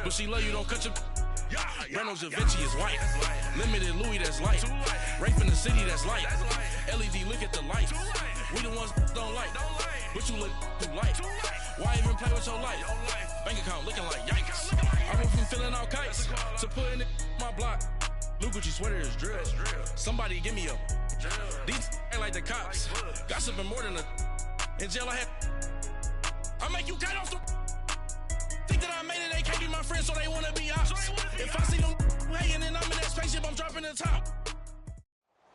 But she love you, don't cut your... Breno Da Vinci is white. Limited Louis, that's light. Rape in the city, that's light. LED, look at the lights. We the ones don't like. But you look too light. Why even play with your life? Bank account looking like yikes. I went from filling out kites to putting it in my block. Blue Gucci sweater is drill. Somebody give me a... These ain't like the cops. Gossiping more than a... In jail I had... I make you cut off the... Think that I made it, they can't be my friends, so they wanna be ops. If I see them hating and I'm in that spaceship, I'm dropping the top.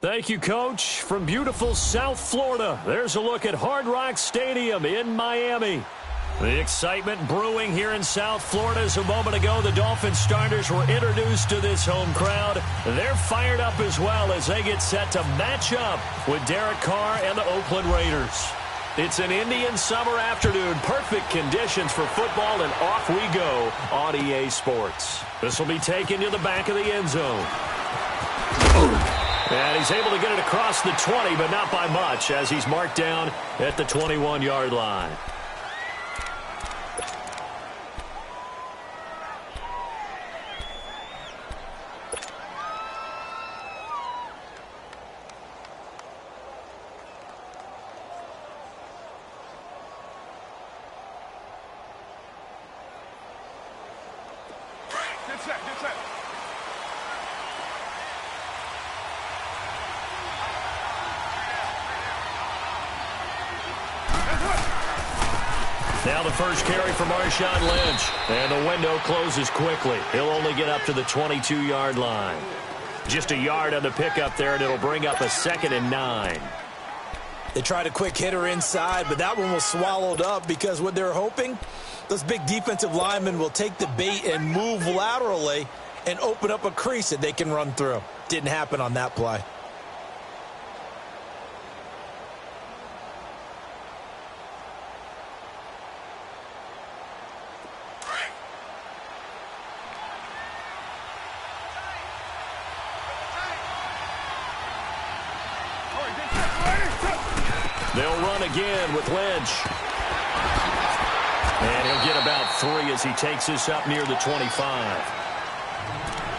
Thank you, Coach. From beautiful South Florida, there's a look at Hard Rock Stadium in Miami. The excitement brewing here in South Florida as a moment ago. The Dolphins starters were introduced to this home crowd. They're fired up as well as they get set to match up with Derek Carr and the Oakland Raiders. It's an Indian summer afternoon. Perfect conditions for football, and off we go on EA Sports. This will be taken to the back of the end zone. And he's able to get it across the 20, but not by much, as he's marked down at the 21-yard line. Now the first carry for Marshawn Lynch. And the window closes quickly. He'll only get up to the 22-yard line. Just a yard on the pickup there, and it'll bring up a 2nd and 9. They tried a quick hitter inside, but that one was swallowed up because what they're hoping, those big defensive linemen will take the bait and move laterally and open up a crease that they can run through. Didn't happen on that play. They'll run again with Lynch. And he'll get about 3 as he takes this up near the 25.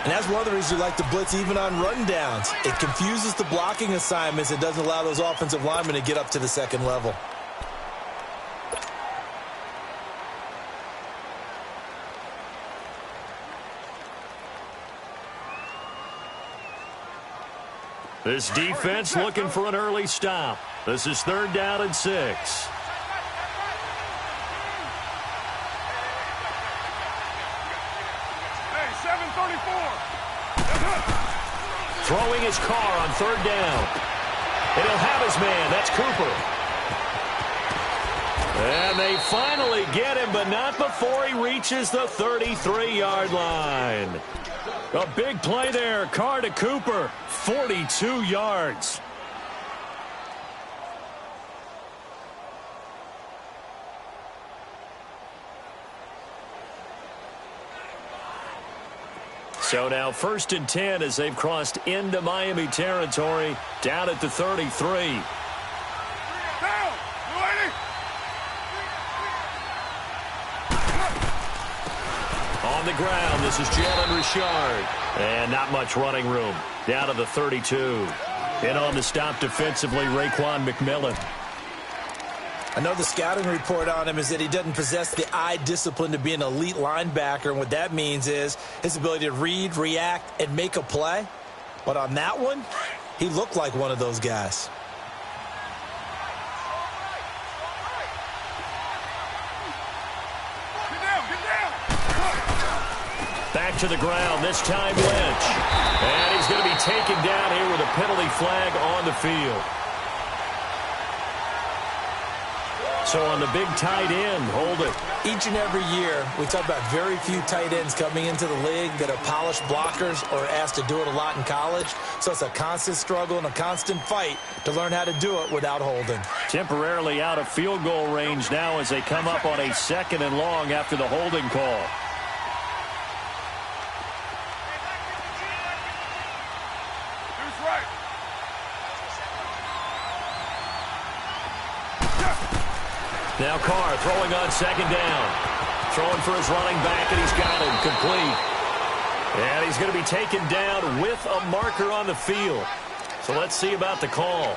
And that's one of the reasons you like to blitz even on rundowns. It confuses the blocking assignments. It doesn't allow those offensive linemen to get up to the second level. This defense looking for an early stop. This is 3rd down and 6. Hey, 734. Throwing his car on 3rd down. And he'll have his man. That's Cooper. And they finally get him, but not before he reaches the 33-yard line. A big play there. Carr to Cooper. 42 yards. So now 1st and 10 as they've crossed into Miami territory, down at the 33. On the ground, this is Jalen Richard. And not much running room. Down to the 32. In on the stop defensively, Raekwon McMillan. I know the scouting report on him is that he doesn't possess the eye discipline to be an elite linebacker. And what that means is his ability to read, react, and make a play. But on that one, he looked like one of those guys. Back to the ground, this time Lynch. And he's going to be taken down here with a penalty flag on the field. So on the big tight end, hold it. Each and every year, we talk about very few tight ends coming into the league that are polished blockers or asked to do it a lot in college. So it's a constant struggle and a constant fight to learn how to do it without holding. Temporarily out of field goal range now as they come up on a 2nd and long after the holding call. Now Carr throwing on 2nd down. throwing for his running back, and he's got him complete. And he's going to be taken down with a marker on the field. So let's see about the call.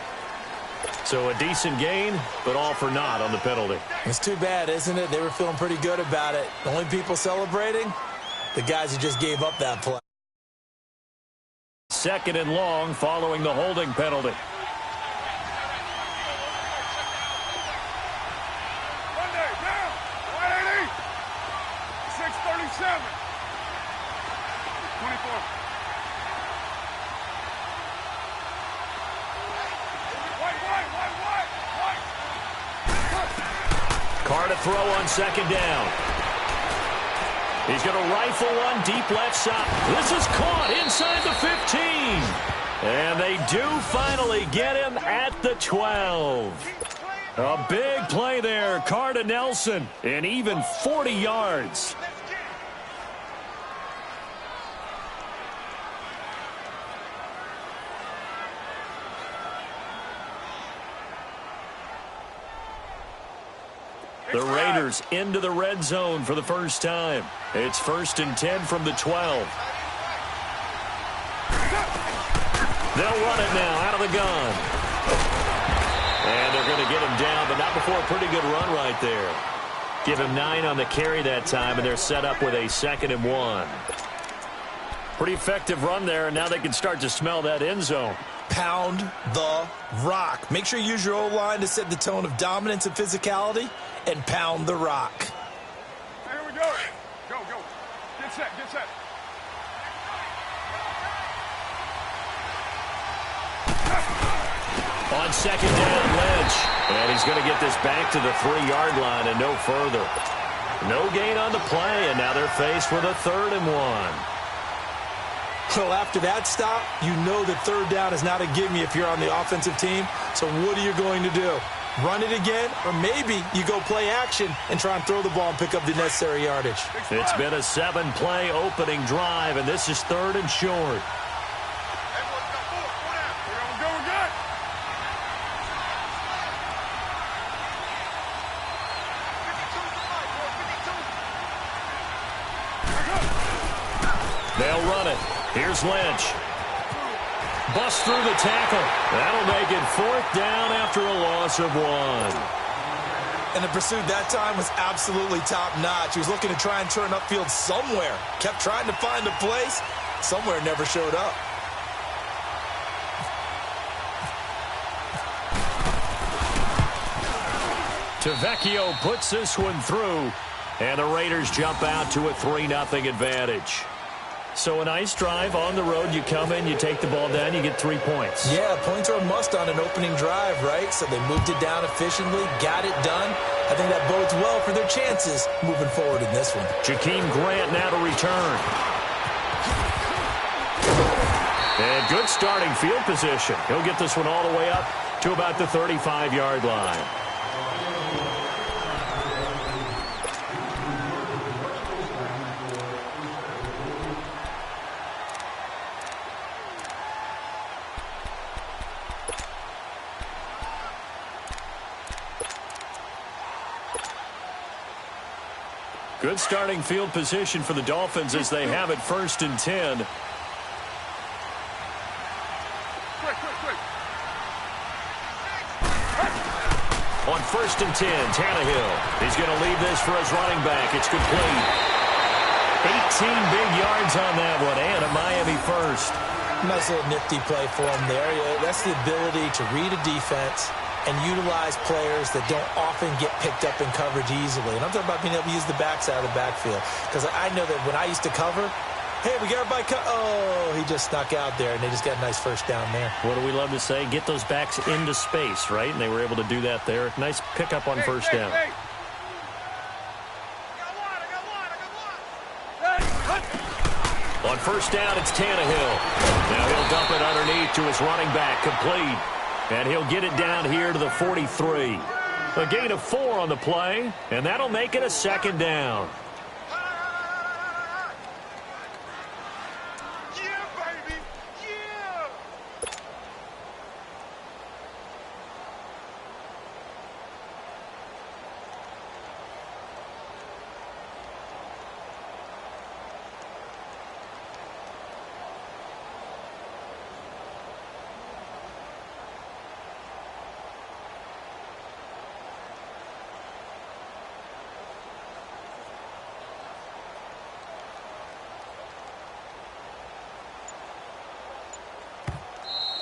So a decent gain, but all for naught on the penalty. It's too bad, isn't it? They were feeling pretty good about it. The only people celebrating, the guys who just gave up that play. 2nd and long following the holding penalty. Monday, down. 180. 637. 24. Carr to throw on 2nd down. He's going to rifle one deep left side. This is caught inside the 15. And they do finally get him at the 12. A big play there. Carr to Nelson. And even 40 yards. The Raiders into the red zone for the first time. It's 1st and 10 from the 12. They'll run it now out of the gun. And they're going to get him down, but not before a pretty good run right there. Give him 9 on the carry that time, and they're set up with a 2nd and 1. Pretty effective run there, and now they can start to smell that end zone. Pound the rock. Make sure you use your O-line to set the tone of dominance and physicality, and pound the rock. Here we go. Go, go. Get set, get set. On 2nd down, Lynch. And he's going to get this back to the 3-yard line and no further. No gain on the play, and now they're faced with a 3rd and 1. Well, after that stop, you know that 3rd down is not a gimme if you're on the offensive team. So what are you going to do? Run it again? Or maybe you go play action and try and throw the ball and pick up the necessary yardage. It's been a 7-play opening drive, and this is 3rd and short. They'll run it. Here's Lynch. Bust through the tackle. That'll make it 4th down after a loss of 1. And the pursuit that time was absolutely top-notch. He was looking to try and turn upfield somewhere. Kept trying to find a place. Somewhere never showed up. Tavecchio puts this one through. And the Raiders jump out to a 3-0 advantage. So a nice drive on the road. You come in, you take the ball down, you get 3 points. Yeah, points are a must on an opening drive, right? So they moved it down efficiently, got it done. I think that bodes well for their chances moving forward in this one. Jakeem Grant now to return. And good starting field position. He'll get this one all the way up to about the 35-yard line. Good starting field position for the Dolphins as they have it 1st and 10. Quick. On 1st and 10, Tannehill. He's going to leave this for his running back. It's complete. 18 big yards on that one, and a Miami first. Nice little nifty play for him there. That's the ability to read a defense and utilize players that don't often get picked up in coverage easily. And I'm talking about being able to use the backside of the backfield. Because I know that when I used to cover, hey, we got everybody oh, he just snuck out there, and they just got a nice 1st down there. What do we love to say? Get those backs into space, right? And they were able to do that there. Nice pickup on 1st down. Hey. On 1st down, it's Tannehill. Now he'll dump it underneath to his running back, complete. And he'll get it down here to the 43. A gain of 4 on the play, and that'll make it a 2nd down. Yeah, baby. Yeah.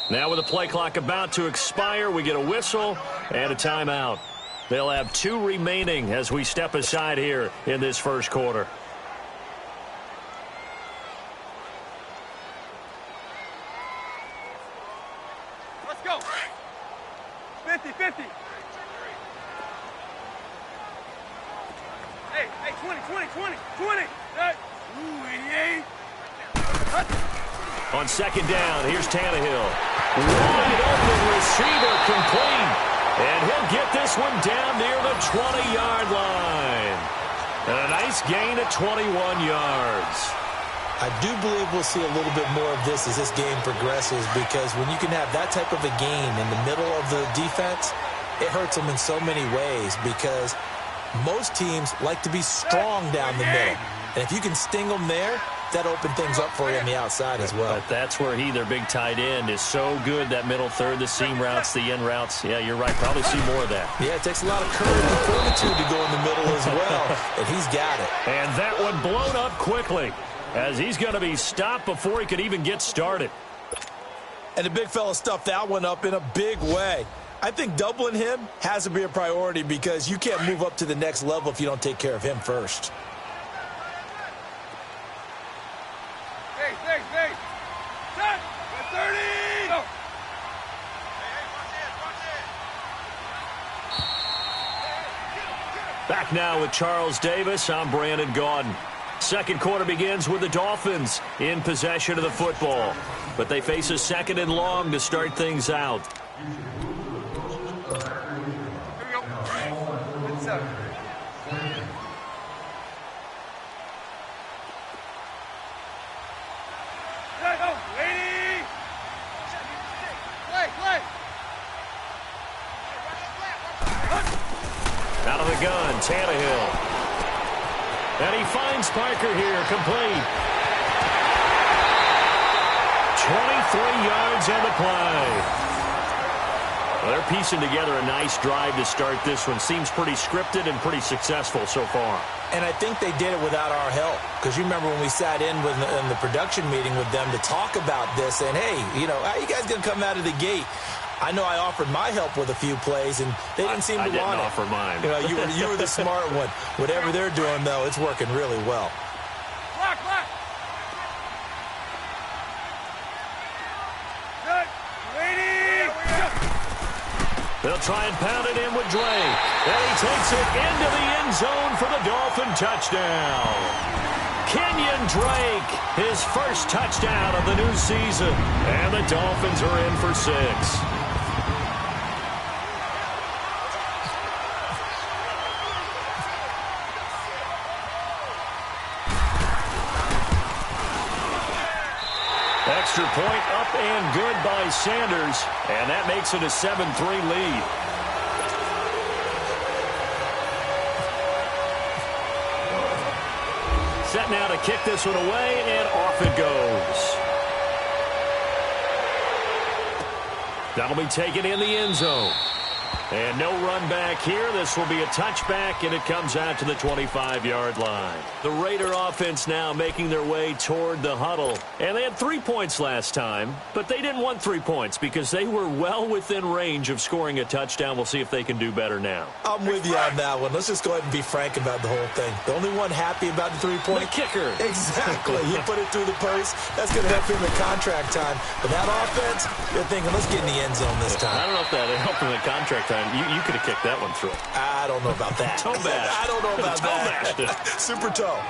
Now with the play clock about to expire, we get a whistle and a timeout. They'll have 2 remaining as we step aside here in this first quarter. Let's go. 50-50. Hey, 20. Ooh, 88. On second down, here's Tannehill. Wide open receiver complete. And he'll get this one down near the 20-yard line. And a nice gain at 21 yards. I do believe we'll see a little bit more of this as this game progresses, because when you can have that type of a gain in the middle of the defense, it hurts them in so many ways, because most teams like to be strong down the middle. And if you can sting them there, that open things up for you on the outside as well. But that's where their big tight end, is so good, that middle third, the seam routes, the in routes. Yeah, you're right. Probably see more of that. Yeah, it takes a lot of courage and fortitude to go in the middle as well, and he's got it. And that one blown up quickly, as he's going to be stopped before he could even get started. And the big fella stuffed that one up in a big way. I think doubling him has to be a priority, because you can't move up to the next level if you don't take care of him first. Hey. Set. 30. Go. Back now with Charles Davis. I'm Brandon Gaudin. Second quarter begins with the Dolphins in possession of the football, but they face a second and long to start things out. Here we go. Good set. Hey, go. 80. Play. Out of the gun, Tannehill. And he finds Parker here, complete. 23 yards and the play. Well, they're piecing together a nice drive to start this one. Seems pretty scripted and pretty successful so far. And I think they did it without our help, because you remember when we sat in the production meeting with them to talk about this, and hey, how you guys going to come out of the gate? I know I offered my help with a few plays, and they didn't seem to want it. I didn't offer mine. You were the smart one. Whatever they're doing, though, it's working really well. Block. Good. 80. They'll try and pound it in with Drake. And he takes it into the end zone for the Dolphin touchdown. Kenyon Drake, his first touchdown of the new season. And the Dolphins are in for 6. Extra point up and good by Sanders, and that makes it a 7-3 lead. Set now to kick this one away, and off it goes. That'll be taken in the end zone. And no run back here. This will be a touchback, and it comes out to the 25-yard line. The Raider offense now making their way toward the huddle. And they had 3 points last time, but they didn't want 3 points because they were well within range of scoring a touchdown. We'll see if they can do better now. I'm with you on that one. Let's just go ahead and be frank about the whole thing. The only one happy about the 3-point? The kicker. Exactly. You put it through the post. That's going to help him in contract time. But that offense, they're thinking, let's get in the end zone this time. I don't know if that helped him in contract time. You could have kicked that one through. I don't know about that. Toe bash. I don't know about that. Toe bashed. Super toe.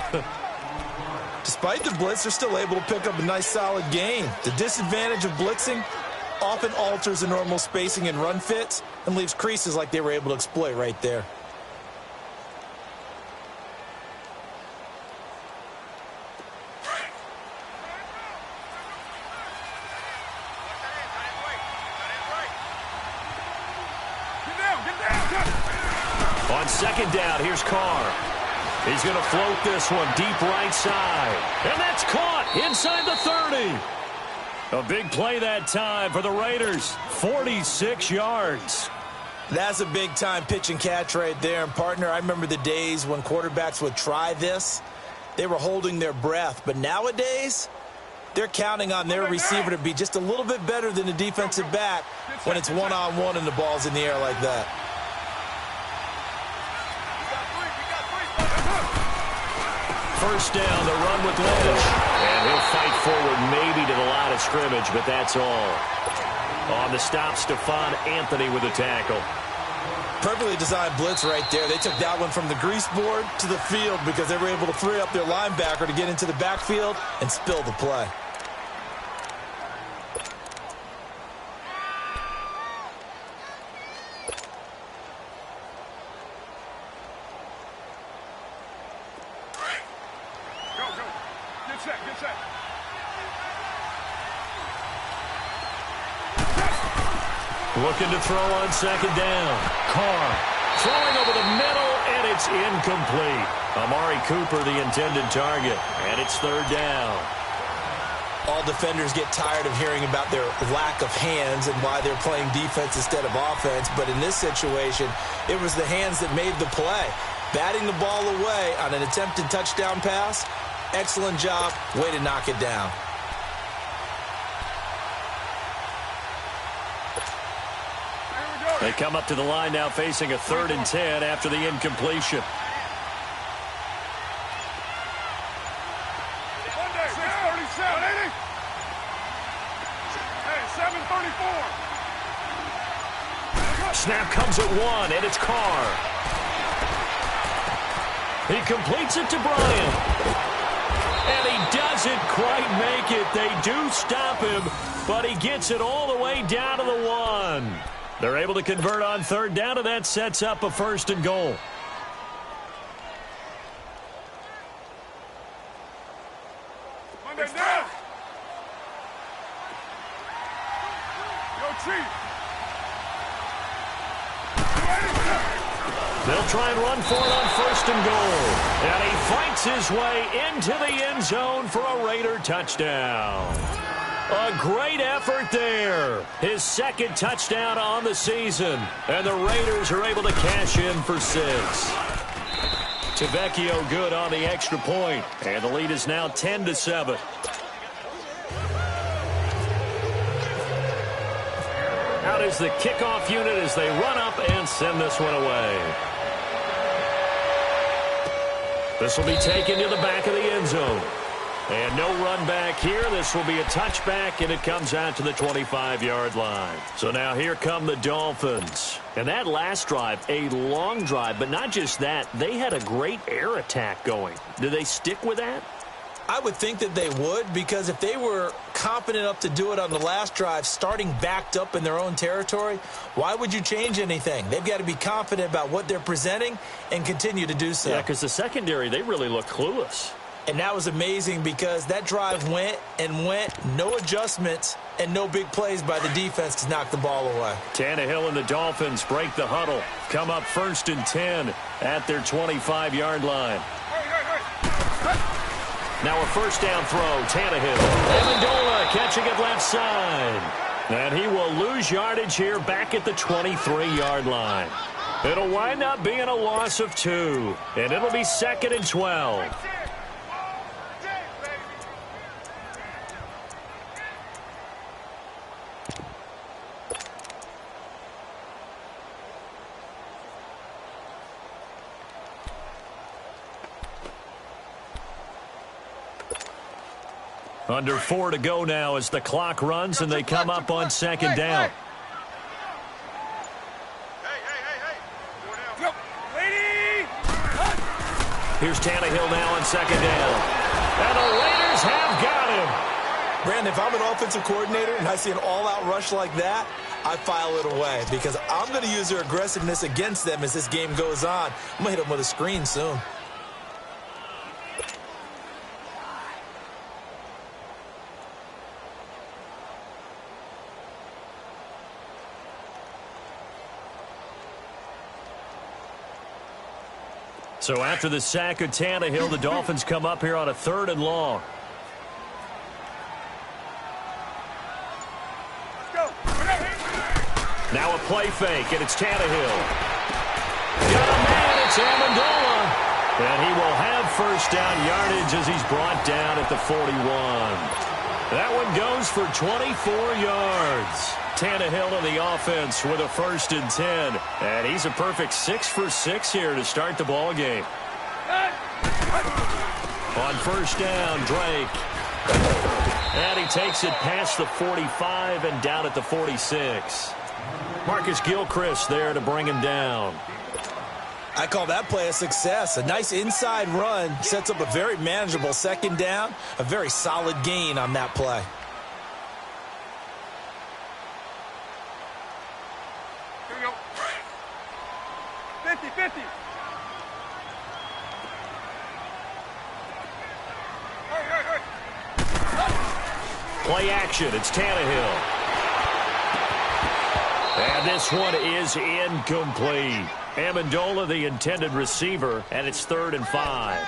Despite the blitz, they're still able to pick up a nice solid gain. The disadvantage of blitzing often alters the normal spacing and run fits and leaves creases like they were able to exploit right there. On second down, here's Carr. He's going to float this one deep right side. And that's caught inside the 30. A big play that time for the Raiders. 46 yards. That's a big-time pitch and catch right there. And, partner, I remember the days when quarterbacks would try this. They were holding their breath. But nowadays, They're counting on their receiver to be just a little bit better than the defensive back when it's one-on-one and the ball's in the air like that. First down, the run with Lynch. And he'll fight forward maybe to the line of scrimmage, but that's all. On the stop, Stephon Anthony with a tackle. Perfectly designed blitz right there. They took that one from the grease board to the field because they were able to free up their linebacker to get into the backfield and spill the play. Get set. Looking to throw on second down. Carr throwing over the middle, and it's incomplete. Amari Cooper, the intended target, and it's third down. All defenders get tired of hearing about their lack of hands and why they're playing defense instead of offense, but in this situation, it was the hands that made the play. Batting the ball away on an attempted touchdown pass, excellent job, way to knock it down. They come up to the line now facing a 3rd and 10 after the incompletion. Monday, 6:37. Hey, 7:34. Snap comes at 1, and it's Carr. He completes it to Bryant. And he doesn't quite make it. They do stop him, but he gets it all the way down to the 1. They're able to convert on third down, and that sets up a 1st and goal. Monday down. Yo, Chief. They'll try and run for it on 1st and goal. And he fights his way into the end zone for a Raider touchdown. A great effort there. His 2nd touchdown on the season. And the Raiders are able to cash in for 6. Tavecchio good on the extra point. And the lead is now 10-7. Out is the kickoff unit as they run up and send this one away. This will be taken to the back of the end zone. And no run back here. This will be a touchback, and it comes out to the 25-yard line. So now here come the Dolphins. And that last drive, a long drive, but not just that. They had a great air attack going. Do they stick with that? I would think that they would, because if they were confident enough to do it on the last drive, starting backed up in their own territory, why would you change anything? They've got to be confident about what they're presenting and continue to do so. Yeah, because the secondary, they really look clueless. And that was amazing because that drive went and went, no adjustments and no big plays by the defense to knock the ball away. Tannehill and the Dolphins break the huddle, come up 1st and 10 at their 25-yard line. Now a 1st down throw, Tannehill. Amendola catching it left side. And he will lose yardage here back at the 23-yard line. It'll wind up being a loss of 2. And it'll be 2nd and 12. Under 4 to go now as the clock runs and they come up on 2nd down. Here's Tannehill now on 2nd down. And the Raiders have got him. Brandon, if I'm an offensive coordinator and I see an all-out rush like that, I file it away because I'm going to use their aggressiveness against them as this game goes on. I'm going to hit them with a screen soon. So after the sack of Tannehill, the Dolphins come up here on a 3rd and long. Now a play fake, and it's Tannehill. Got a man, it's Amendola. And he will have 1st down yardage as he's brought down at the 41. That one goes for 24 yards. Tannehill on the offense with a 1st and 10. And he's a perfect 6 for 6 here to start the ball game. On 1st down, Drake. And he takes it past the 45 and down at the 46. Marcus Gilchrist there to bring him down. I call that play a success. A nice inside run sets up a very manageable 2nd down. A very solid gain on that play. Here we go. 50-50. Play action. It's Tannehill. And this one is incomplete. Amendola, the intended receiver, and it's 3rd and 5.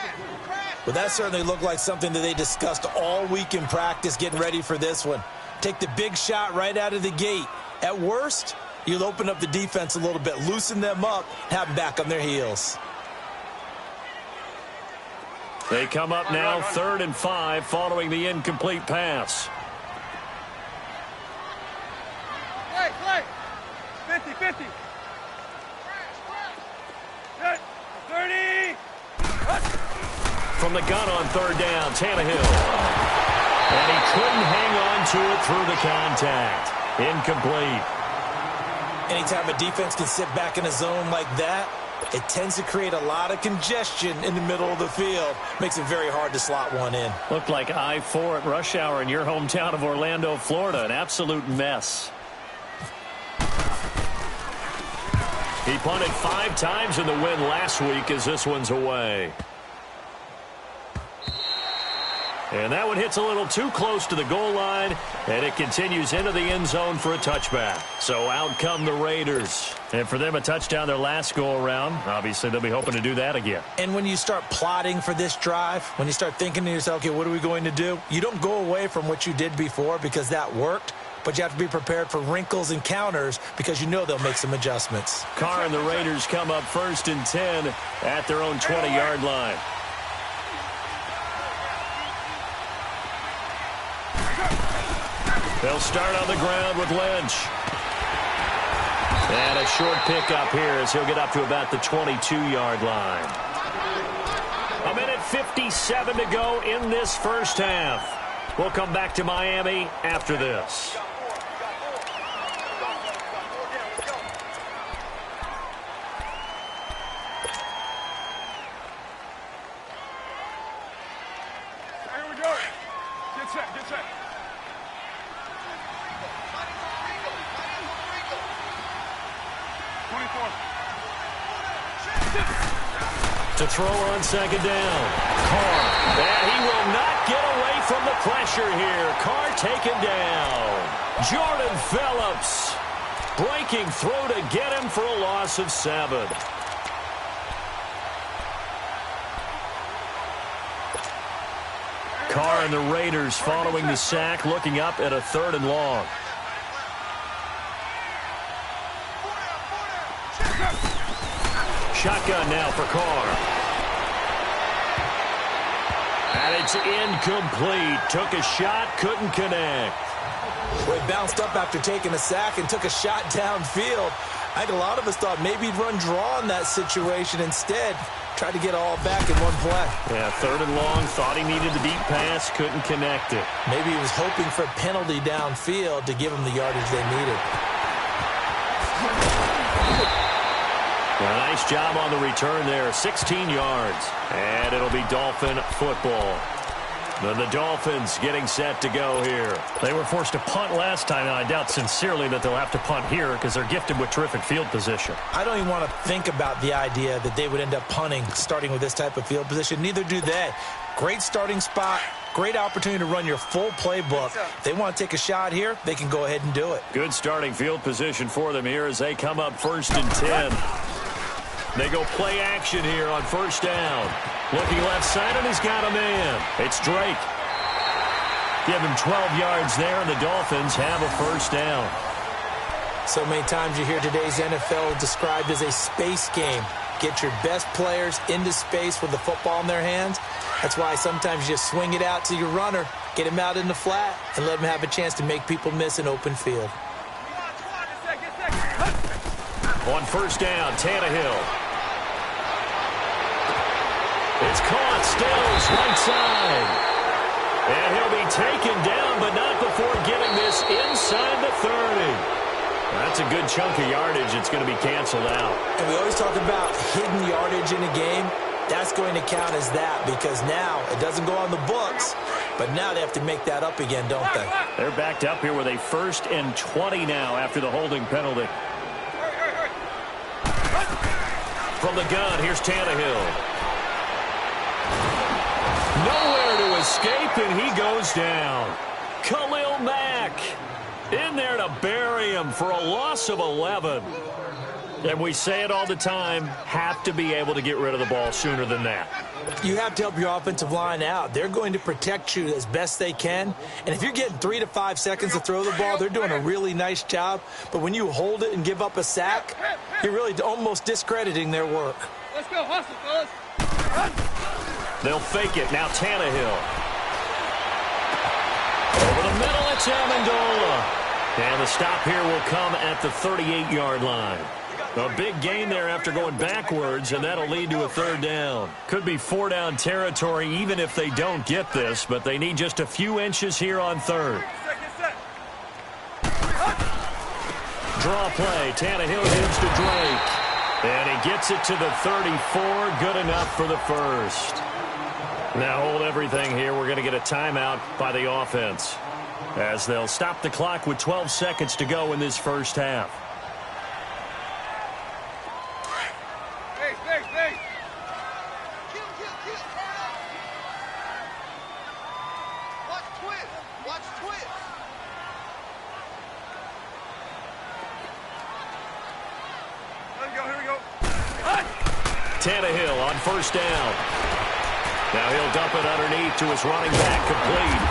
Well, that certainly looked like something that they discussed all week in practice getting ready for this one. Take the big shot right out of the gate. At worst, you'll open up the defense a little bit, loosen them up, have them back on their heels. They come up now 3rd and 5 following the incomplete pass. Play. 50-50. 30. From the gun on 3rd down, Tannehill. And he couldn't hang on to it through the contact. Incomplete. Anytime a defense can sit back in a zone like that, it tends to create a lot of congestion in the middle of the field. Makes it very hard to slot one in. Looked like I-4 at rush hour in your hometown of Orlando, Florida. An absolute mess. He punted 5 times in the win last week as this one's away. And that one hits a little too close to the goal line, and it continues into the end zone for a touchback. So out come the Raiders. And for them, a touchdown their last go-around. Obviously, they'll be hoping to do that again. And when you start plotting for this drive, when you start thinking to yourself, okay, what are we going to do? You don't go away from what you did before because that worked. But you have to be prepared for wrinkles and counters because you know they'll make some adjustments. Carr and the Raiders come up 1st and 10 at their own 20-yard line. They'll start on the ground with Lynch. And a short pickup here as he'll get up to about the 22-yard line. 1:57 to go in this first half. We'll come back to Miami after this. Here we go. Get set. 24. To throw on 2nd down. Carr. And he will not get away from the pressure here. Carr taken down. Jordan Phillips breaking through to get him for a loss of 7. Carr and the Raiders following the sack, looking up at a 3rd and long. Shotgun now for Carr. And it's incomplete. Took a shot, couldn't connect. Well, he bounced up after taking a sack and took a shot downfield. I think a lot of us thought maybe he'd run draw in that situation. Instead, tried to get it all back in one play. Yeah, 3rd and long. Thought he needed the deep pass, couldn't connect it. Maybe he was hoping for a penalty downfield to give him the yardage they needed. A nice job on the return there, 16 yards. And it'll be Dolphin football. Then the Dolphins getting set to go here. They were forced to punt last time, and I doubt sincerely that they'll have to punt here because they're gifted with terrific field position. I don't even want to think about the idea that they would end up punting starting with this type of field position. Neither do they. Great starting spot, great opportunity to run your full playbook. If they want to take a shot here, they can go ahead and do it. Good starting field position for them here as they come up 1st and 10. They go play action here on 1st down. Looking left side, and he's got a man. It's Drake. Give him 12 yards there, and the Dolphins have a 1st down. So many times you hear today's NFL described as a space game. Get your best players into space with the football in their hands. That's why sometimes you just swing it out to your runner, get him out in the flat, and let him have a chance to make people miss an open field. On first down, Tannehill. It's caught, Stills, right side. And he'll be taken down, but not before getting this inside the 30. That's a good chunk of yardage. It's going to be canceled out. And we always talk about hidden yardage in a game. That's going to count as that because now it doesn't go on the books, but now they have to make that up again, don't they? They're backed up here with a 1st and 20 now after the holding penalty. From the gun, here's Tannehill. Nowhere to escape, and he goes down. Khalil Mack in there to bury him for a loss of 11. And we say it all the time, have to be able to get rid of the ball sooner than that. You have to help your offensive line out. They're going to protect you as best they can. And if you're getting 3 to 5 seconds to throw the ball, they're doing a really nice job. But when you hold it and give up a sack, you're really almost discrediting their work. Let's go, hustle, fellas. They'll fake it. Now Tannehill. Over the middle, it's Amendola. And the stop here will come at the 38-yard line. A big gain there after going backwards, and that'll lead to a 3rd down. Could be 4-down territory even if they don't get this, but they need just a few inches here on 3rd. Draw play. Tannehill gives to Drake. And he gets it to the 34. Good enough for the 1st. Now hold everything here. We're going to get a timeout by the offense as they'll stop the clock with 12 seconds to go in this first half. Tannehill on first down. Now he'll dump it underneath to his running back, complete.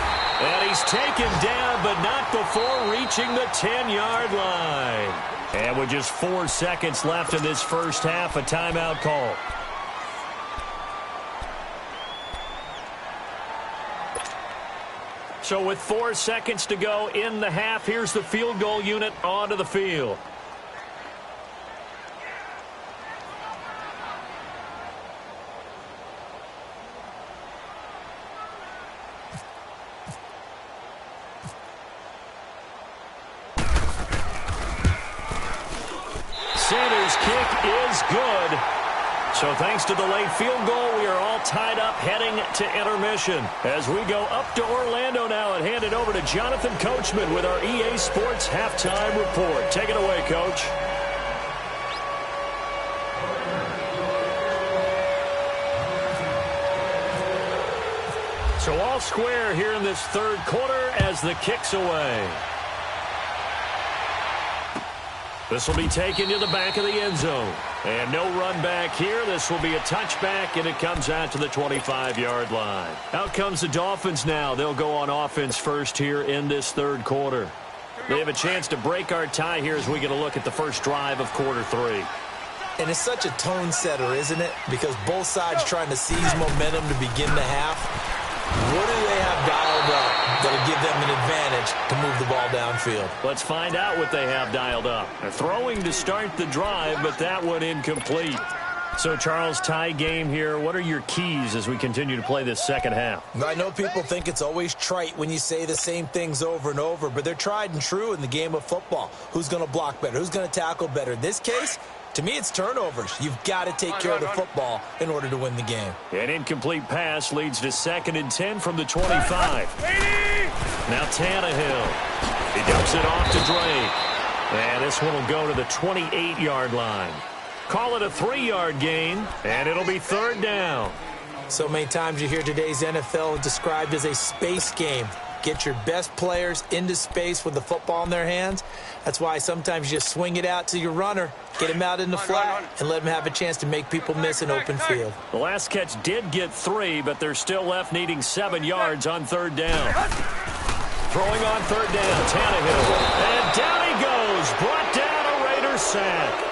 And he's taken down, but not before reaching the 10-yard line. And with just 4 seconds left in this first half, a timeout call. So with 4 seconds to go in the half, here's the field goal unit onto the field. Sanders' kick is good. So thanks to the late field goal, we are all tied up heading to intermission. As we go up to Orlando now and hand it over to Jonathan Coachman with our EA Sports Halftime Report. Take it away, Coach. So all square here in this 3rd quarter as the kick's away. This will be taken to the back of the end zone. And no run back here. This will be a touchback, and it comes out to the 25-yard line. Out comes the Dolphins now. They'll go on offense first here in this 3rd quarter. They have a chance to break our tie here as we get a look at the first drive of quarter 3. And it's such a tone setter, isn't it? Because both sides trying to seize momentum to begin the half. What do they have dialed up that'll give them an advantage to move the ball downfield? Let's find out what they have dialed up. They're throwing to start the drive, but that one incomplete. So, Charles, tie game here. What are your keys as we continue to play this second half? I know people think it's always trite when you say the same things over and over, but they're tried and true in the game of football. Who's going to block better? Who's going to tackle better? In this case, to me, it's turnovers. You've got to take care of the football in order to win the game. An incomplete pass leads to 2nd and 10 from the 25. Now Tannehill. He dumps it off to Drake. And this one will go to the 28-yard line. Call it a 3-yard gain, and it'll be 3rd down. So many times you hear today's NFL described as a space game. Get your best players into space with the football in their hands. That's why sometimes you swing it out to your runner, get him out in the flat, and let him have a chance to make people miss an open field. The last catch did get 3, but they're still left needing 7 yards on 3rd down. Throwing on 3rd down, Tannehill. And down he goes. Brought down a Raiders sack.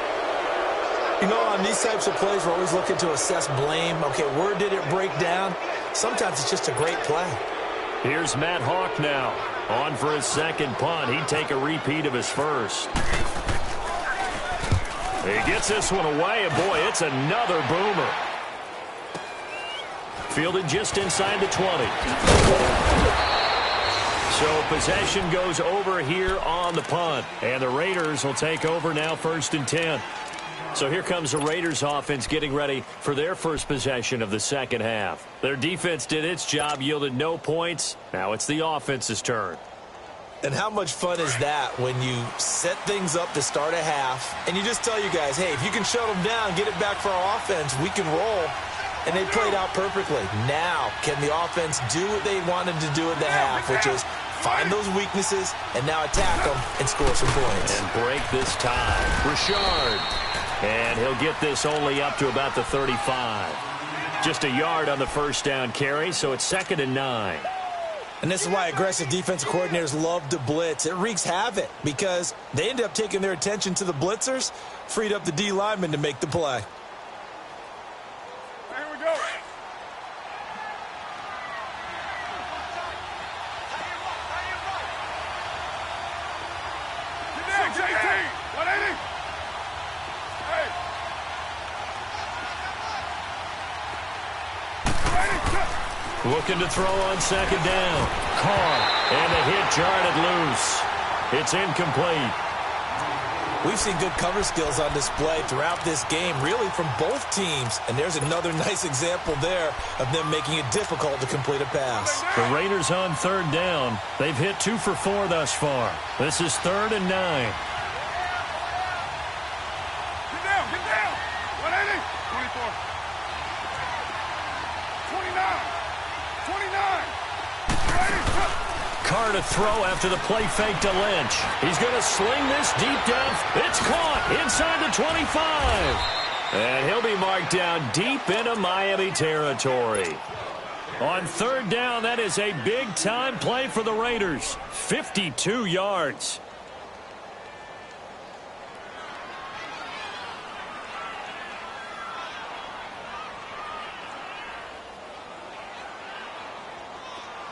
You know, on these types of plays, we're always looking to assess blame. Okay, where did it break down? Sometimes it's just a great play. Here's Matt Hawk now. On for his second punt. He'd take a repeat of his first. He gets this one away, and boy, it's another boomer. Fielded just inside the 20. So possession goes over here on the punt. And the Raiders will take over now, 1st and 10. So here comes the Raiders offense getting ready for their first possession of the second half. Their defense did its job, yielded no points. Now it's the offense's turn. And how much fun is that when you set things up to start a half and you just tell you guys, hey, if you can shut them down, get it back for our offense, we can roll. And they played out perfectly. Now, can the offense do what they wanted to do at the half, which is find those weaknesses and now attack them and score some points. And break this tie. Richard. And he'll get this only up to about the 35. Just a yard on the first down carry, so it's 2nd and 9. And this is why aggressive defensive coordinators love to blitz. It wreaks havoc because they end up taking their attention to the blitzers, freed up the D lineman to make the play. Here we go. Get down, JT. 180. Hey. 180. Looking to throw on 2nd down. Carr. And the hit jarred loose. It's incomplete. We've seen good cover skills on display throughout this game, really from both teams. And there's another nice example there of them making it difficult to complete a pass. The Raiders on 3rd down. They've hit 2 for 4 thus far. This is 3rd and 9. Get down, get down. 180. 24. 29. 29. 180. Carr to throw after the play fake to Lynch. He's going to sling this deep down. It's caught inside the 25. And he'll be marked down deep into Miami territory. On 3rd down, that is a big-time play for the Raiders. 52 yards.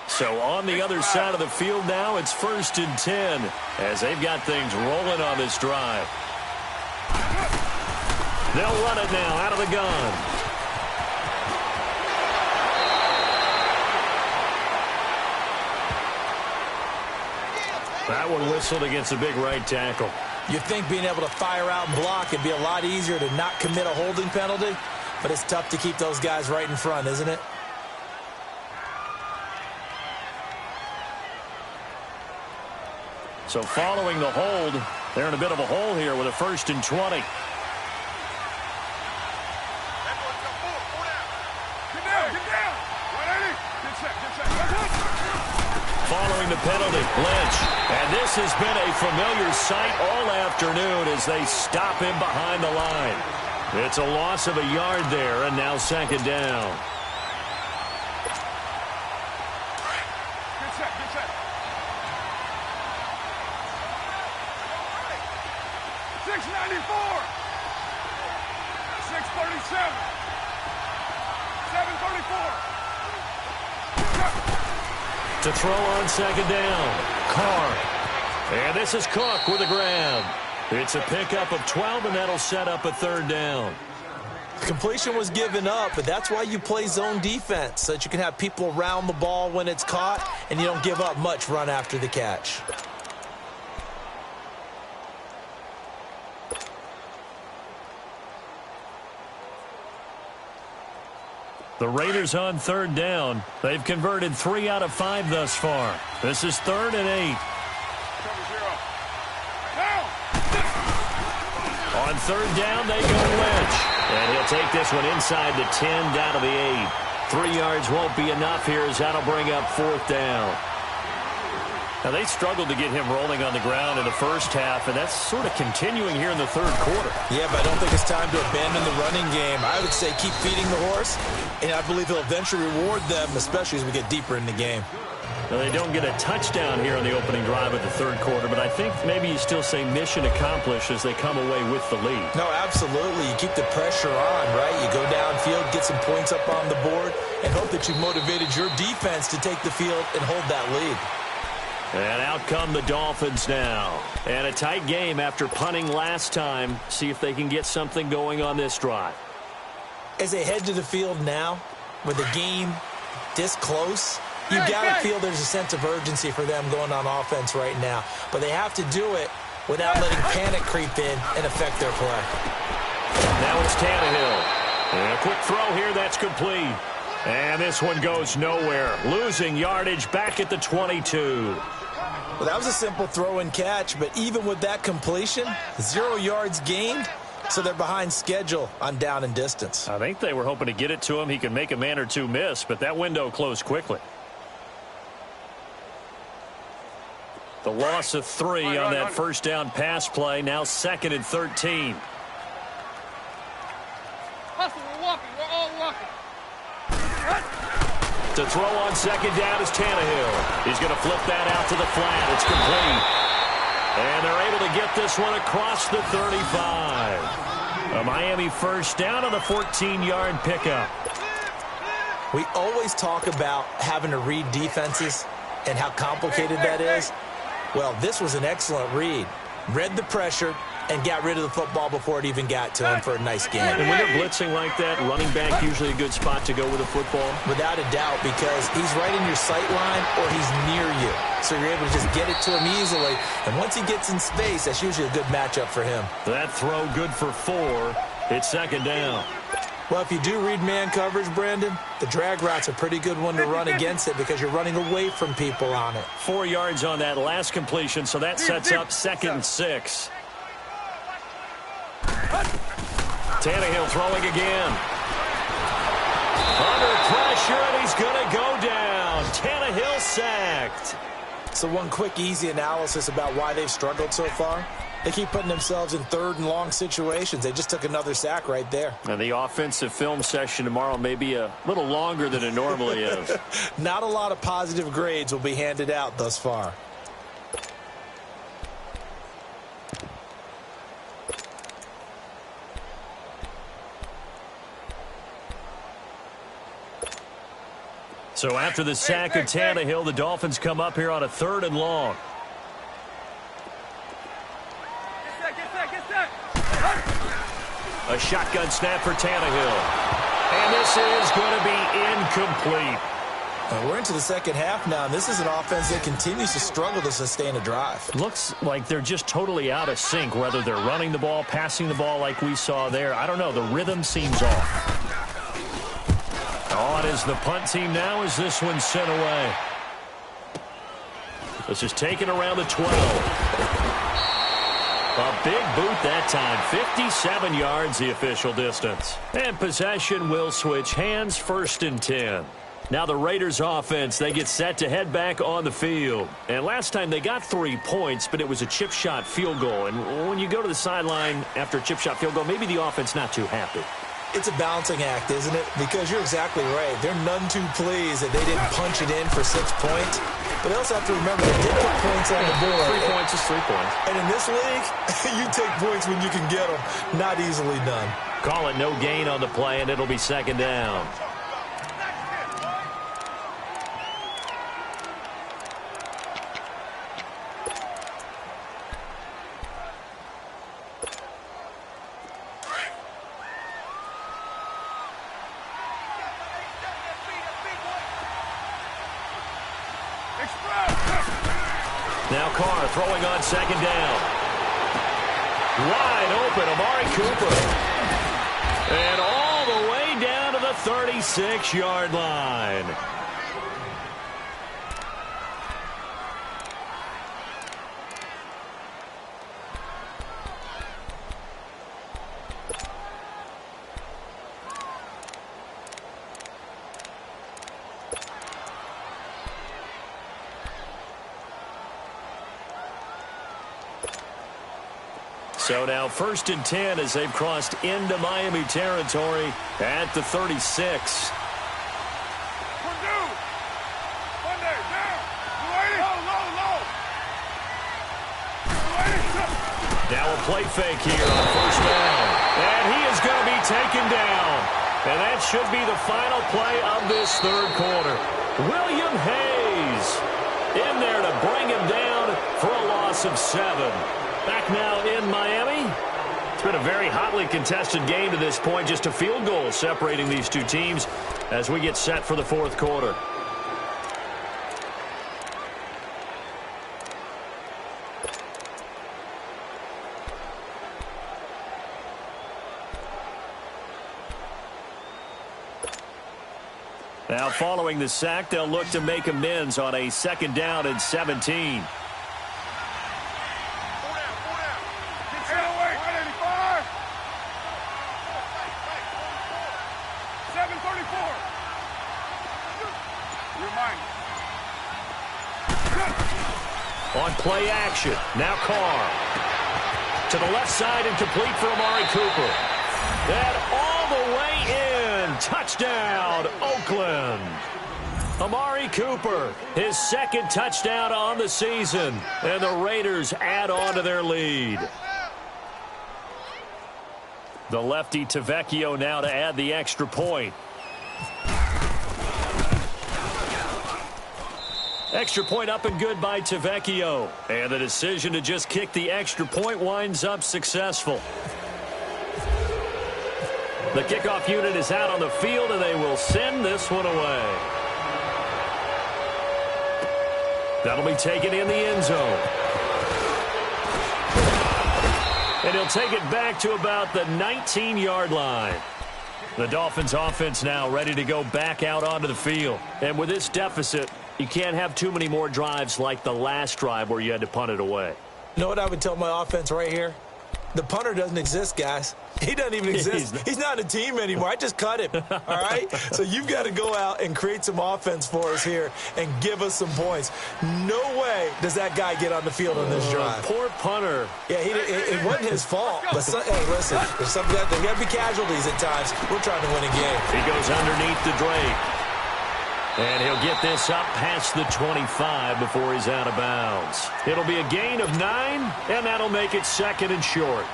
So on the other side of the field now, it's 1st and 10 as they've got things rolling on this drive. They'll run it now out of the gun. That one whistled against a big right tackle. You think being able to fire out and block would be a lot easier to not commit a holding penalty, but it's tough to keep those guys right in front, isn't it? So following the hold, they're in a bit of a hole here with a 1st and 20. Get down, get down. 180. Get set, get set. Following the penalty, Lynch. And this has been a familiar sight all afternoon as they stop him behind the line. It's a loss of a yard there, and now 2nd down. Get set, get set. 694. 637. 734. To throw on 2nd down, Carr. And this is Cook with a grab. It's a pickup of 12, and that'll set up a 3rd down. Completion was given up, but that's why you play zone defense, so that you can have people around the ball when it's caught, and you don't give up much run after the catch. The Raiders on 3rd down. They've converted 3 out of 5 thus far. This is 3rd and 8. Cover 0. Now. On 3rd down, they go Lynch. And he'll take this one inside the 10, down to the 8. 3 yards won't be enough here as that'll bring up 4th down. Now, they struggled to get him rolling on the ground in the first half, and that's sort of continuing here in the third quarter. Yeah, but I don't think it's time to abandon the running game. I would say keep feeding the horse, and I believe he'll eventually reward them, especially as we get deeper in the game. Now, they don't get a touchdown here on the opening drive of the third quarter, but I think maybe you still say mission accomplished as they come away with the lead. No, absolutely. You keep the pressure on, right? You go downfield, get some points up on the board, and hope that you motivated your defense to take the field and hold that lead. And out come the Dolphins now. And a tight game after punting last time. See if they can get something going on this drive. As they head to the field now, with the game this close, you got to feel there's a sense of urgency for them going on offense right now. But they have to do it without letting panic creep in and affect their play. Now it's Tannehill. And a quick throw here that's complete. And this one goes nowhere. Losing yardage back at the 22. Well, that was a simple throw and catch, but even with that completion, 0 yards gained, so they're behind schedule on down and distance. I think they were hoping to get it to him. He can make a man or two miss, but that window closed quickly. The loss of 3 on that first down pass play, now 2nd and 13. Hustle, we're walking. We're all walking. To throw on 2nd down is Tannehill. He's going to flip that out to the flat. It's complete. And they're able to get this one across the 35. A Miami first down on the 14-yard pickup. We always talk about having to read defenses and how complicated that is. Well, this was an excellent read. Read the pressure and got rid of the football before it even got to him for a nice game. And when they're blitzing like that, running back usually a good spot to go with the football? Without a doubt, because he's right in your sight line or he's near you. So you're able to just get it to him easily. And once he gets in space, that's usually a good matchup for him. That throw good for 4. It's 2nd down. Well, if you do read man coverage, Brandon, the drag route's a pretty good one to run against it because you're running away from people on it. 4 yards on that last completion, so that sets up 2nd and 6. Tannehill throwing again. Under pressure, and he's going to go down. Tannehill sacked. So one quick, easy analysis about why they've struggled so far. They keep putting themselves in 3rd and long situations. They just took another sack right there. And the offensive film session tomorrow may be a little longer than it normally is. Not a lot of positive grades will be handed out thus far. So after the sack of Tannehill, the Dolphins come up here on a 3rd and long. A shotgun snap for Tannehill. And this is going to be incomplete. We're into the second half now, and this is an offense that continues to struggle to sustain a drive. Looks like they're just totally out of sync, whether they're running the ball, passing the ball like we saw there. I don't know. The rhythm seems off. On is the punt team now as this one's sent away. This is taken around the 12. A big boot that time. 57 yards the official distance. And possession will switch hands, 1st and 10. Now the Raiders offense, they get set to head back on the field. And last time they got 3 points, but it was a chip shot field goal. And when you go to the sideline after a chip shot field goal, maybe the offense not too happy. It's a balancing act, isn't it? Because you're exactly right. They're none too pleased that they didn't punch it in for 6 points. But they also have to remember they did put points on the board. 3 points is 3 points. And in this league, you take points when you can get them. Not easily done. Call it no gain on the play, and it'll be 2nd down. Now Carr throwing on 2nd down. Wide open, Amari Cooper. And all the way down to the 36-yard line. So now 1st and 10 as they've crossed into Miami territory at the 36. Now a play fake here on 1st down. And he is going to be taken down. And that should be the final play of this 3rd quarter. William Hayes in there to bring him down for a loss of 7. Back now in Miami. It's been a very hotly contested game to this point. Just a field goal separating these two teams as we get set for the 4th quarter. Now, following the sack, they'll look to make amends on a 2nd down and 17. On play action, now Carr. To the left side and complete for Amari Cooper. And all the way in. Touchdown, Oakland. Amari Cooper, his 2nd touchdown on the season. And the Raiders add on to their lead. The lefty Tavecchio now to add the extra point. Extra point up and good by Tavecchio. And the decision to just kick the extra point winds up successful. The kickoff unit is out on the field, and they will send this one away. That'll be taken in the end zone. And he'll take it back to about the 19-yard line. The Dolphins offense now ready to go back out onto the field. And with this deficit, you can't have too many more drives like the last drive where you had to punt it away. You know what I would tell my offense right here? The punter doesn't exist, guys. He doesn't even exist. He's not a team anymore. I just cut him, all right? So you've got to go out and create some offense for us here and give us some points. No way does that guy get on the field on this drive. Poor punter. Yeah, it wasn't his fault. But hey, listen, there's there got to be casualties at times. We're trying to win a game. He goes underneath the Drake. And he'll get this up past the 25 before he's out of bounds. It'll be a gain of 9, and that'll make it 2nd and short.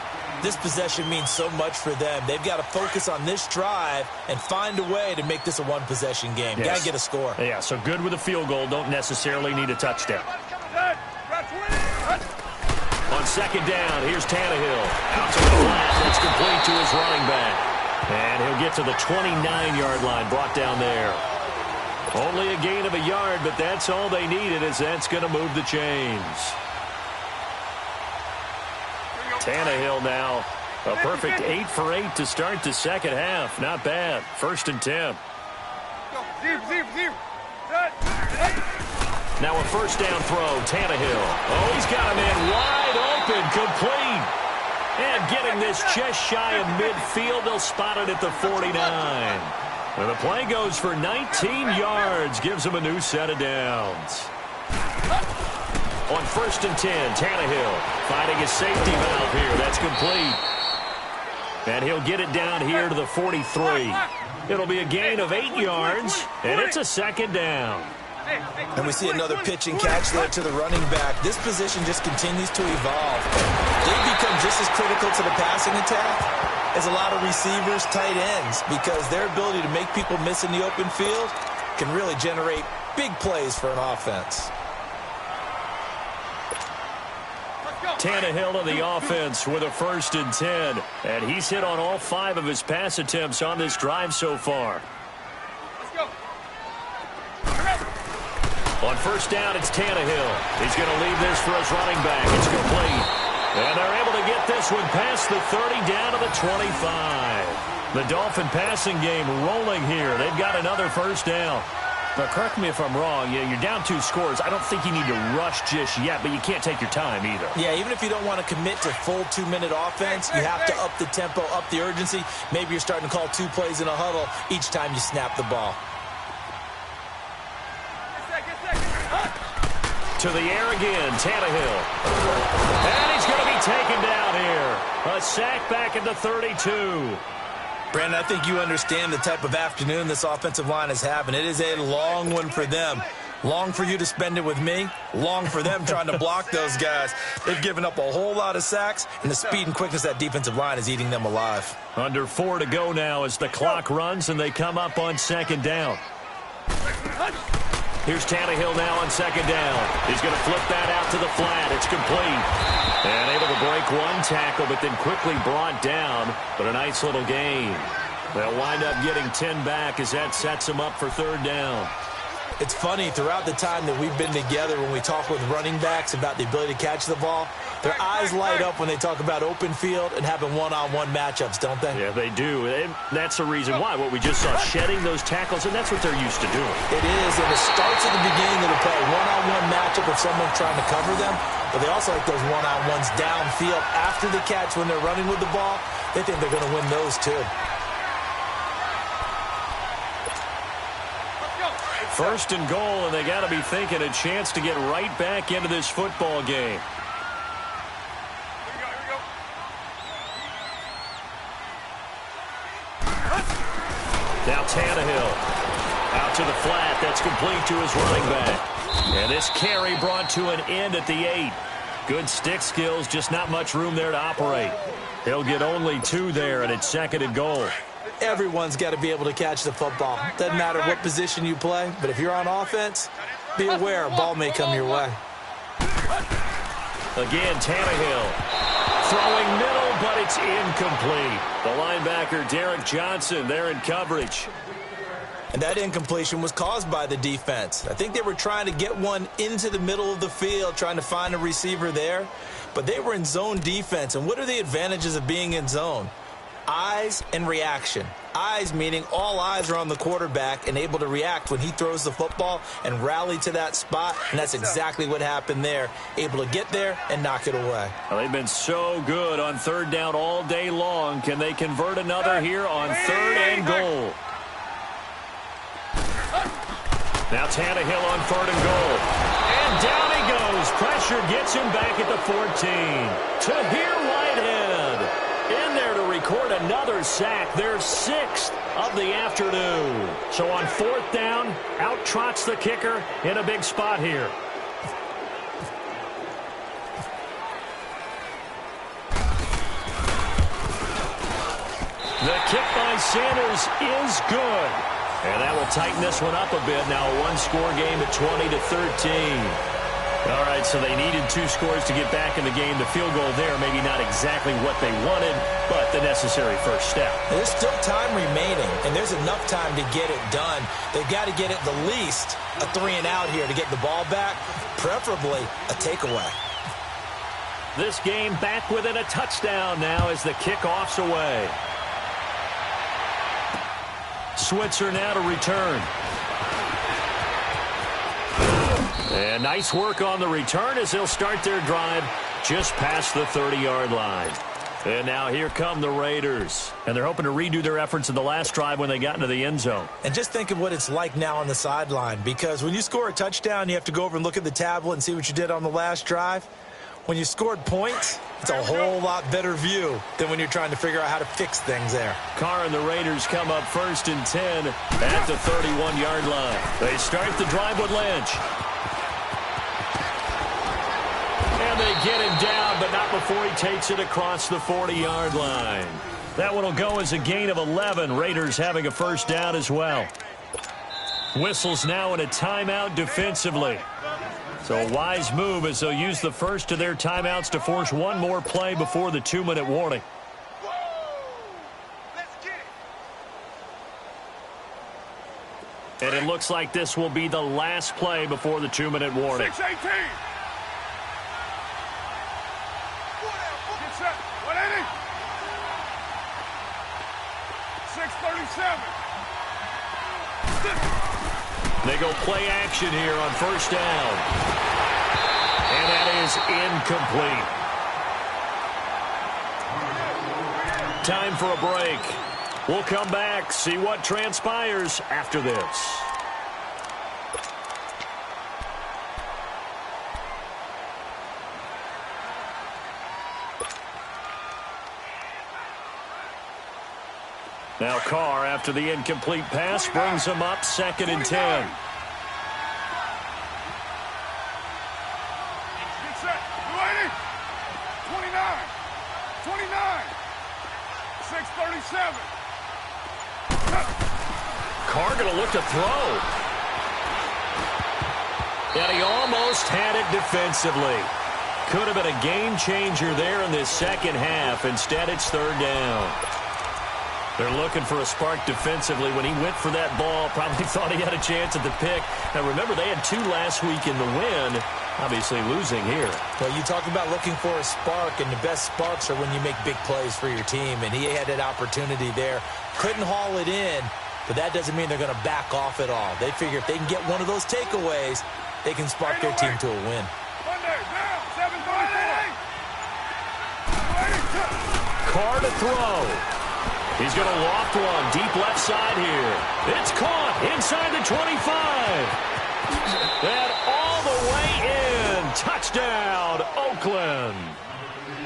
This possession means so much for them. They've got to focus on this drive and find a way to make this a one-possession game. Yes. Got to get a score. Yeah, so good with a field goal. Don't necessarily need a touchdown. On 2nd down, here's Tannehill. Out to the flat. It's complete to his running back. And he'll get to the 29-yard line, brought down there. Only a gain of a yard, but that's all they needed, as that's going to move the chains. Tannehill now, a perfect 8 for 8 to start the 2nd half. Not bad. 1st and 10. Now a 1st down throw, Tannehill. Oh, he's got a man wide open, complete. And getting this just shy of midfield, they'll spot it at the 49. And the play goes for 19 yards, gives him a new set of downs. On 1st and 10, Tannehill finding his safety valve here. That's complete. And he'll get it down here to the 43. It'll be a gain of 8 yards, and it's a 2nd down. And we see another pitch and catch there to the running back. This position just continues to evolve. They've become just as critical to the passing attack as a lot of receivers, tight ends, because their ability to make people miss in the open field can really generate big plays for an offense. Tannehill of the offense with a 1st and 10. And he's hit on all 5 of his pass attempts on this drive so far. On 1st down, it's Tannehill. He's going to leave this for his running back. It's complete. And they're able to get this one past the 30 down to the 25. The Dolphin passing game rolling here. They've got another 1st down. But correct me if I'm wrong. Yeah, you're down 2 scores. I don't think you need to rush just yet, but you can't take your time either. Yeah, even if you don't want to commit to full 2-minute offense, you have to up the tempo, up the urgency. Maybe you're starting to call 2 plays in a huddle each time you snap the ball. To the air again, Tannehill. And he's going to be taken down here. A sack back at the 32. Brandon, I think you understand the type of afternoon this offensive line is having. It is a long one for them. Long for you to spend it with me. Long for them trying to block those guys. They've given up a whole lot of sacks, and the speed and quickness of that defensive line is eating them alive. Under 4 to go now as the clock runs, and they come up on second down. Here's Tannehill now on second down. He's going to flip that out to the flat. It's complete. And able to break one tackle, but then quickly brought down. But a nice little gain. They'll wind up getting 10 back as that sets them up for third down. It's funny, throughout the time that we've been together, when we talk with running backs about the ability to catch the ball, their eyes light up when they talk about open field and having one-on-one matchups, don't they? Yeah, they do. And that's the reason why. What we just saw, shedding those tackles, and that's what they're used to doing. It is, and it starts at the beginning of the play. One-on-one matchup if someone's trying to cover them, but they also like those one-on-ones downfield after the catch when they're running with the ball. They think they're going to win those too. First and goal, and they got to be thinking a chance to get right back into this football game. Now Tannehill out to the flat. That's complete to his running back. And this carry brought to an end at the 8. Good stick skills, just not much room there to operate. He'll get only 2 there, and it's second and goal. Everyone's got to be able to catch the football. Doesn't matter what position you play, but if you're on offense, be aware a ball may come your way. Again, Tannehill throwing middle, but it's incomplete. The linebacker, Derek Johnson, there in coverage. And that incompletion was caused by the defense. I think they were trying to get one into the middle of the field, trying to find a receiver there, but they were in zone defense. And what are the advantages of being in zone? Eyes and reaction. Eyes meaning all eyes are on the quarterback and able to react when he throws the football and rally to that spot, and that's exactly what happened there. Able to get there and knock it away. Well, they've been so good on third down all day long. Can they convert another here on third and goal? Now Tannehill on third and goal. And down he goes. Pressure gets him back at the 14. Tahir Whitehead in there to record another sack, their 6th of the afternoon. So on fourth down, out trots the kicker in a big spot here. The kick by Sanders is good. And that will tighten this one up a bit. Now a one-score game at 20-13. All right, so they needed 2 scores to get back in the game. The field goal there, maybe not exactly what they wanted, but the necessary first step. There's still time remaining, and there's enough time to get it done. They've got to get at the least a 3-and-out here to get the ball back, preferably a takeaway. This game back within a touchdown now as the kickoff's away. Switzer now to return. And nice work on the return as they'll start their drive just past the 30-yard line. And now here come the Raiders. And they're hoping to redo their efforts in the last drive when they got into the end zone. And just think of what it's like now on the sideline, because when you score a touchdown, you have to go over and look at the tablet and see what you did on the last drive. When you scored points, it's a whole lot better view than when you're trying to figure out how to fix things there. Carr and the Raiders come up 1st and 10 at the 31-yard line. They start the drive with Lynch. And they get him down, but not before he takes it across the 40-yard line. That one will go as a gain of 11. Raiders having a first down as well. Whistles now in a timeout defensively. So a wise move as they'll use the first of their timeouts to force one more play before the 2-minute warning. And it looks like this will be the last play before the 2-minute warning. 6-18. Get set. 180. 6:37. They go play action here on first down. And that is incomplete. Time for a break. We'll come back, see what transpires after this. Now Carr, after the incomplete pass, brings him up 2nd and 10. Get set. You ready? 29. 29. 6:37. Carr going to look to throw. And he almost had it defensively. Could have been a game changer there in this second half. Instead, it's 3rd down. They're looking for a spark defensively. When he went for that ball, probably thought he had a chance at the pick. Now, remember, they had 2 last week in the win. Obviously losing here. Well, you talk about looking for a spark, and the best sparks are when you make big plays for your team, and he had that opportunity there. Couldn't haul it in, but that doesn't mean they're going to back off at all. They figure if they can get one of those takeaways, they can spark their team to a win. Carr to throw. He's going to loft one deep left side here. It's caught inside the 25. And all the way in. Touchdown, Oakland.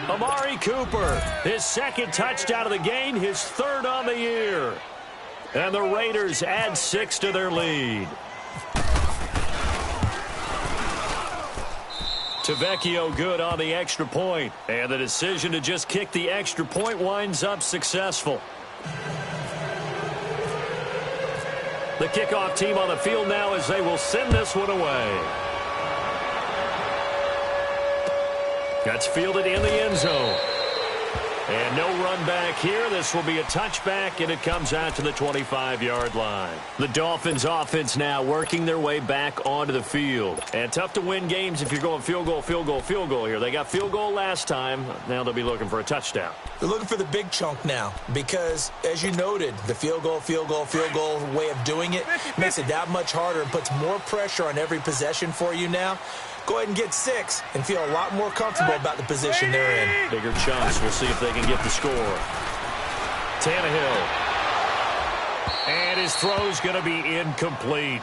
Amari Cooper, his 2nd touchdown of the game, his 3rd on the year. And the Raiders add 6 to their lead. Tavecchio good on the extra point. And the decision to just kick the extra point winds up successful. The kickoff team on the field now as they will send this one away. That's fielded in the end zone. And no run back here. This will be a touchback, and it comes out to the 25-yard line. The Dolphins offense now working their way back onto the field. And tough to win games if you're going field goal, field goal, field goal here. They got field goal last time. Now they'll be looking for a touchdown. They're looking for the big chunk now because, as you noted, the field goal way of doing it makes it that much harder and puts more pressure on every possession for you now. Go ahead and get 6 and feel a lot more comfortable about the position they're in. Bigger chunks. We'll see if they can get the score. Tannehill. And his throw's going to be incomplete.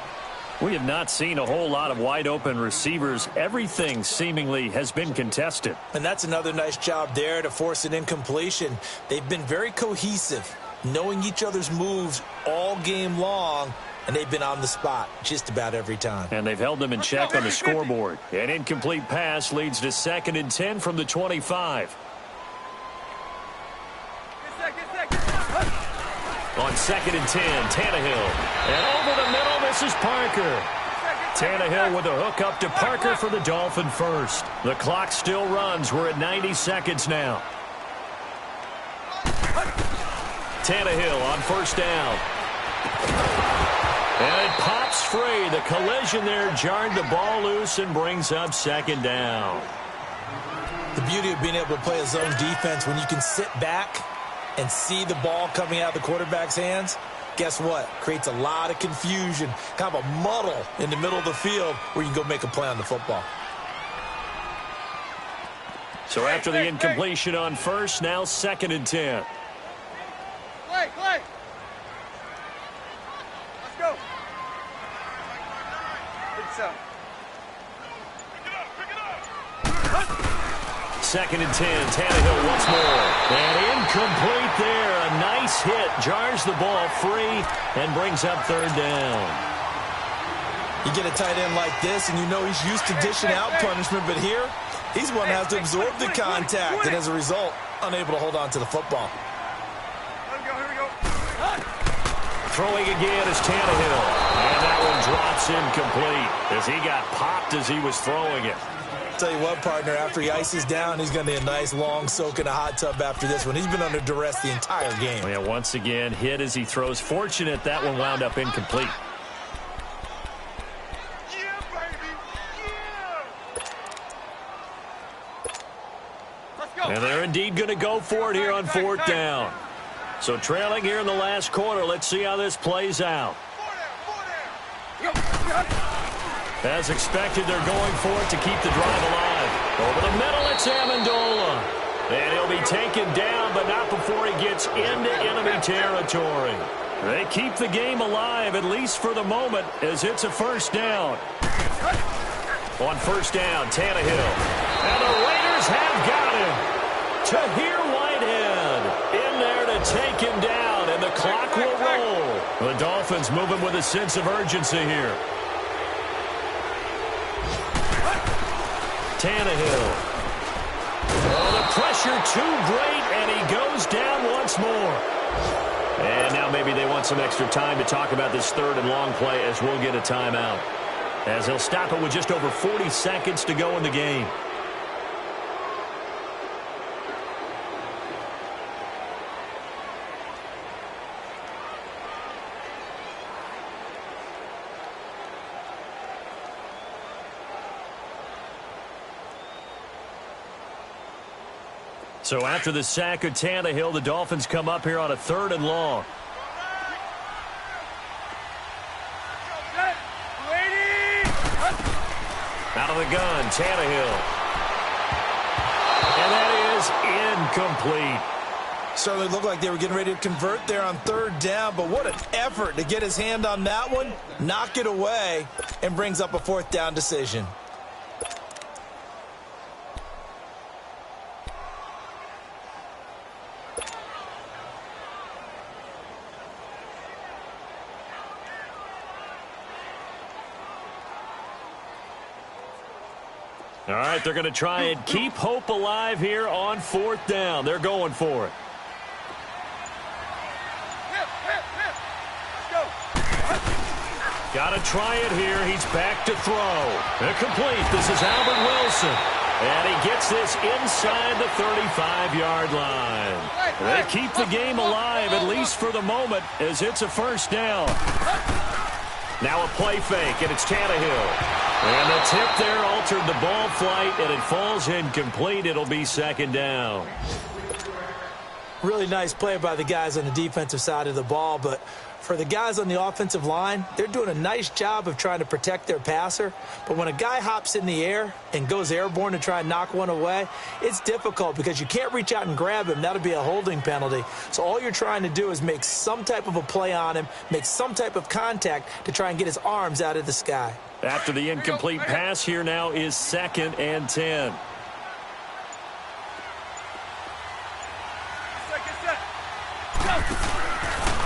We have not seen a whole lot of wide-open receivers. Everything seemingly has been contested. And that's another nice job there to force an incompletion. They've been very cohesive, knowing each other's moves all game long, and they've been on the spot just about every time. And they've held them in check on the scoreboard. An incomplete pass leads to 2nd and 10 from the 25. On 2nd and 10, Tannehill. And over the middle, this is Parker. Tannehill with a hook up to Parker for the Dolphin first. The clock still runs. We're at 90 seconds now. Tannehill on 1st down. And it pops free. The collision there jarred the ball loose and brings up 2nd down. The beauty of being able to play a zone defense when you can sit back and see the ball coming out of the quarterback's hands, guess what? Creates a lot of confusion, kind of a muddle in the middle of the field where you can go make a play on the football. So after the incompletion on 1st, now 2nd and 10. Clay. Let's go. Pick it up. 2nd and 10. Tannehill once more. And incomplete there. A nice hit. Jars the ball free and brings up 3rd down. You get a tight end like this, and you know he's used to dishing out punishment, but here, he's one that has to absorb the contact, and as a result, unable to hold on to the football. Here we go. Throwing again is Tannehill. And that one drops incomplete as he got popped as he was throwing it. Tell you what, partner, after he ices down, he's going to need a nice long soak in a hot tub after this one. He's been under duress the entire game. Yeah, once again, hit as he throws. Fortunate that one wound up incomplete. Yeah, baby. Yeah. Let's go. And they're indeed going to go for it here on 4th down. So trailing here in the last quarter. Let's see how this plays out. As expected, they're going for it to keep the drive alive. Over the middle, it's Amendola. And he'll be taken down, but not before he gets into enemy territory. They keep the game alive, at least for the moment, as it's a 1st down. On 1st down, Tannehill. And the Raiders have got him. Tahir Whitehead in there to to take him down, and the clock will roll. The Dolphins moving with a sense of urgency here. Tannehill. Oh, the pressure too great, and he goes down once more. And now maybe they want some extra time to talk about this third and long play as we'll get a timeout. As he'll stop it with just over 40 seconds to go in the game. So after the sack of Tannehill, the Dolphins come up here on a third and long. Out of the gun, Tannehill. And that is incomplete. Certainly looked like they were getting ready to convert there on third down, but what an effort to get his hand on that one, knock it away, and brings up a fourth down decision. All right, they're going to try and keep hope alive here on fourth down. They're going for it. Got to try it here. He's back to throw. Incomplete. This is Albert Wilson. And he gets this inside the 35-yard line. They keep the game alive, at least for the moment, as it's a first down. Now a play fake, and it's Tannehill. And the tip there altered the ball flight, and it falls incomplete. It'll be second down. Really nice play by the guys on the defensive side of the ball, but for the guys on the offensive line, they're doing a nice job of trying to protect their passer. But when a guy hops in the air and goes airborne to try and knock one away, it's difficult because you can't reach out and grab him. That'll be a holding penalty. So all you're trying to do is make some type of a play on him, make some type of contact to try and get his arms out of the sky. After the incomplete pass, here now is 2nd and 10.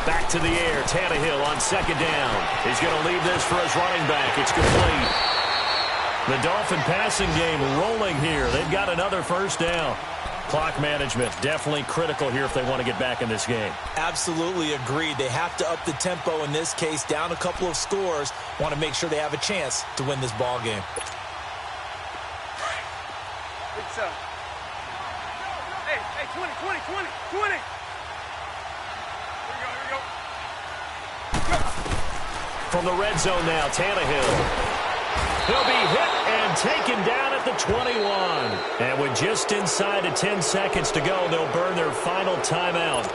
Back to the air, Tannehill on second down. He's going to leave this for his running back. It's complete. The Dolphin passing game rolling here. They've got another first down. Clock management definitely critical here if they want to get back in this game. Absolutely agreed. They have to up the tempo in this case, down a couple of scores. Want to make sure they have a chance to win this ball game. Hey, 20. From the red zone now, Tannehill. He'll be hit and taken down at the 21. And with just inside of 10 seconds to go, they'll burn their final timeout.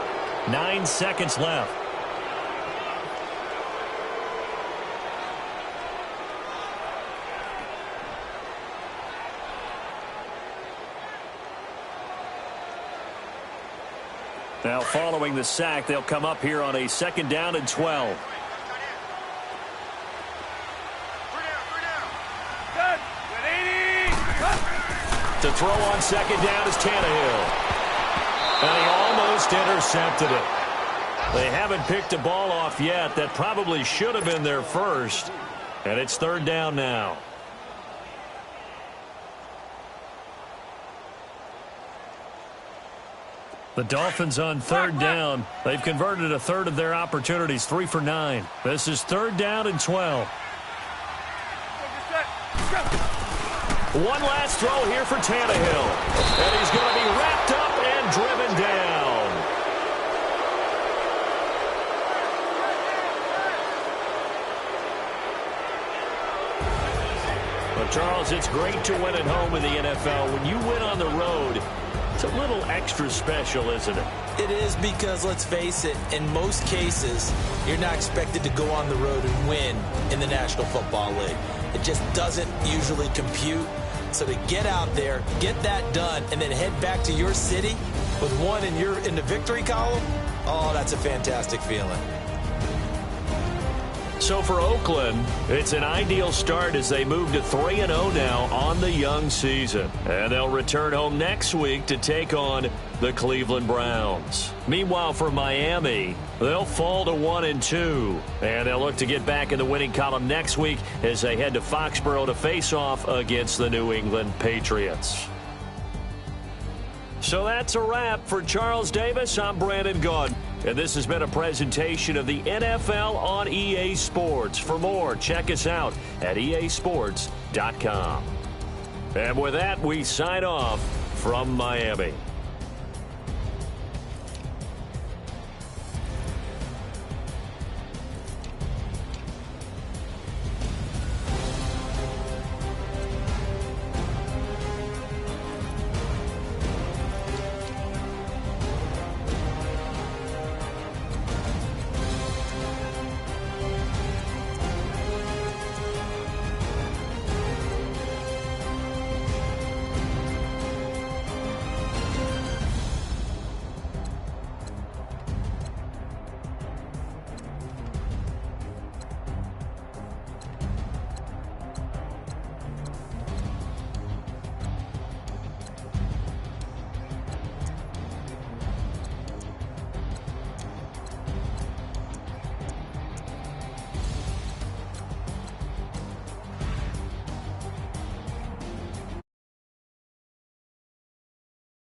9 seconds left. Now following the sack, they'll come up here on a 2nd down and 12. To throw on 2nd down is Tannehill. And he almost intercepted it. They haven't picked a ball off yet. That probably should have been their first. And it's 3rd down now. The Dolphins on 3rd down. They've converted a third of their opportunities, 3 for 9. This is 3rd down and 12. One last throw here for Tannehill. And he's going to be wrapped up and driven down. But, Charles, it's great to win at home in the NFL. When you win on the road, it's a little extra special, isn't it? It is because, let's face it, in most cases, you're not expected to go on the road and win in the National Football League. It just doesn't usually compute. So to get out there, get that done, and then head back to your city with one in the victory column, oh, that's a fantastic feeling. So for Oakland, it's an ideal start as they move to 3-0 now on the young season. And they'll return home next week to take on the Cleveland Browns. Meanwhile, for Miami, they'll fall to 1-2. And they'll look to get back in the winning column next week as they head to Foxborough to face off against the New England Patriots. So that's a wrap. For Charles Davis, I'm Brandon Gaudin. And this has been a presentation of the NFL on EA Sports. For more, check us out at easports.com. And with that, we sign off from Miami.